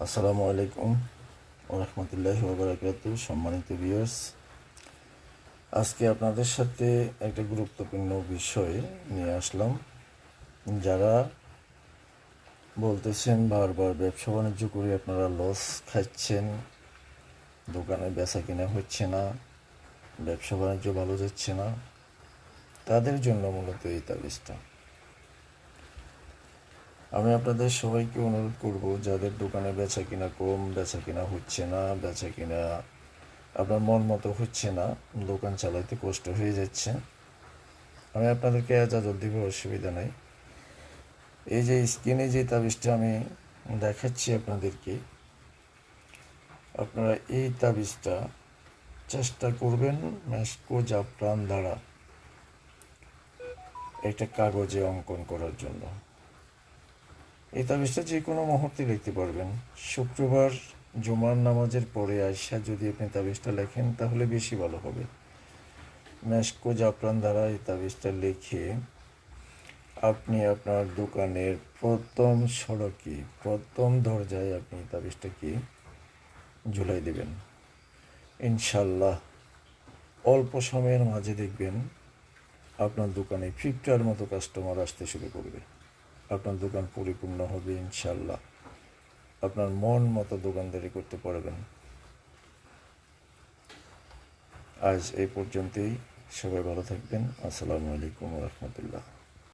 আসসালামু আলাইকুম ওয়া রাহমাতুল্লাহি ওয়া বারাকাতুহু। সম্মানিত ভিউয়ার্স, আজকে আপনাদের সাথে একটা গুরুত্বপূর্ণ বিষয় নিয়ে আসলাম। যারা বলতেছেন বারবার ব্যবসা বাণিজ্য করে আপনারা লস খাচ্ছেন, দোকানে বেচা কিনা হচ্ছে না, ব্যবসা বাণিজ্য ভালো যাচ্ছে না, তাদের জন্য মূলত এই তাবিজটা। আমি আপনাদের সবাইকে অনুরোধ করব, যাদের দোকানে বেচা কিনা কম, বেচা কিনা হচ্ছে না, বেচা কিনা আপনার মন মতো হচ্ছে না, দোকান চালাইতে কষ্ট হয়ে যাচ্ছে, আমি আপনাদেরকে এজাজত দিব, অসুবিধা নেই। এই যে স্ক্রিনে যে তাবিজটা আমি দেখাচ্ছি আপনাদেরকে, আপনারা এই তাবিজটা চেষ্টা করবেন মেশকো জাফরান দ্বারা একটা কাগজে অঙ্কন করার জন্য। এই তাবিজটা যে কোনো মুহূর্তে লিখতে পারবেন। শুক্রবার জুমার নামাজের পরে আইসা যদি আপনি তাবিজটা লেখেন তাহলে বেশি ভালো হবে। মেশকো জাফরান দ্বারা এই তাবিজটা লিখে আপনি আপনার দোকানের প্রথম সড়কে, প্রথম দরজায় আপনি তাবিজটাকে ঝুলাই দেবেন। ইনশাল্লাহ অল্প সময়ের মাঝে দেখবেন আপনার দোকানে 50টার মতো কাস্টমার আসতে শুরু করবে। আপনার দোকান পরিপূর্ণ হবে ইনশাল্লাহ। আপনার মন মতো দোকানদারি করতে পারবেন। আজ এই পর্যন্তই। সবাই ভালো থাকবেন। আসসালামু আলাইকুম ওয়া রাহমাতুল্লাহ।